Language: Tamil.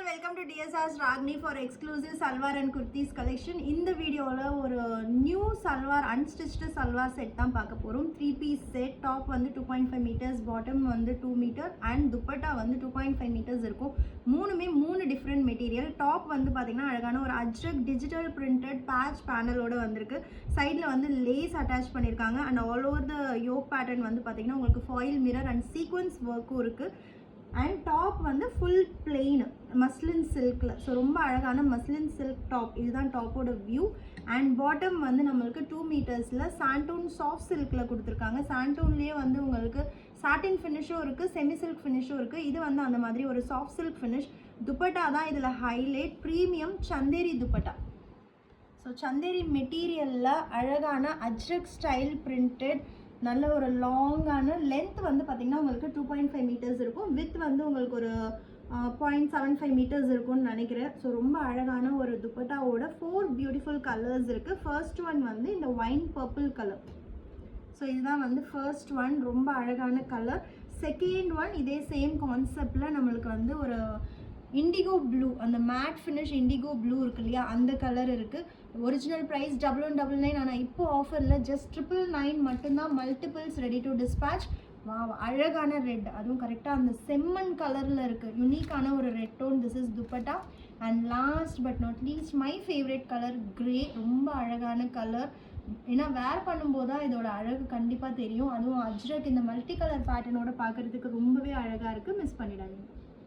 welcome to DSR's Ragni for exclusive salwar and kurtis collection. இந்த வீடியோல ஒரு new salwar unstitched salwar set தான் பார்க்க போறோம். 3 piece set. Top வந்து 2.5 meters, bottom வந்து 2 meter and dupatta வந்து 2.5 meters இருக்கும். மூணுமே மூணு different material. Top வந்து பாத்தீங்கன்னா அழகான ஒரு ajrak digital printed patch panel ஓட வந்திருக்கு. சைடுல வந்து lace attach பண்ணிருக்காங்க and all over the yoke pattern வந்து பாத்தீங்கன்னா உங்களுக்கு foil mirror and sequence work இருக்கு. And top வந்து full plain muslin silk ல so ரொம்ப அழகான muslin silk top இதுதான் top ஓட view and bottom வந்து நமக்கு 2 meters ல santoon soft silk ல கொடுத்திருக்காங்க santoonலயே வந்து உங்களுக்கு satin finish இருக்கு semi silk finish இருக்கு இது வந்து அந்த மாதிரி ஒரு soft silk finish dupatta தான் இதுல highlight premium chanderi dupatta so chanderi material ல அழகான ajrak style printed நல்ல ஒரு லாங்கான லென்த் வந்து பார்த்தீங்கன்னா உங்களுக்கு 2.5 மீட்டர்ஸ் இருக்கும் வித் வந்து உங்களுக்கு ஒரு 0.75 மீட்டர்ஸ் இருக்கும்னு நினைக்கிறேன் ஸோ ரொம்ப அழகான ஒரு துப்பட்டாவோட 4 பியூட்டிஃபுல் கலர்ஸ் இருக்குது ஃபர்ஸ்ட் ஒன் வந்து இந்த ஒயின் பர்பிள் கலர் ஸோ இதுதான் வந்து ஃபர்ஸ்ட் ஒன் ரொம்ப அழகான கலர் செகண்ட் ஒன் இதே சேம் கான்செப்டில் நம்மளுக்கு வந்து ஒரு இண்டிகோ ப்ளூ அந்த மேட் ஃபினிஷ் இண்டிகோ ப்ளூ இருக்கு இல்லையா அந்த கலர் இருக்குது ஒரிஜினல் ப்ரைஸ் 1199 ஆனால் இப்போ ஆஃபரில் ஜஸ்ட் 999 மட்டும்தான் மல்டிபிள்ஸ் ரெடி டு டிஸ்பேச் வா அழகான ரெட் அதுவும் கரெக்டாக அந்த செம்மன் கலரில் இருக்குது யூனிக்கான ஒரு red tone this is dupatta and last but not least my favourite colour grey ரொம்ப அழகான கலர் ஏன்னா வேர் பண்ணும்போது தான் இதோட அழகு கண்டிப்பாக தெரியும் அதுவும் அஜ்ரக் இந்த மல்டி கலர் பேட்டர்னோட பார்க்குறதுக்கு ரொம்பவே அழகாக இருக்குது மிஸ் பண்ணிடாதீங்க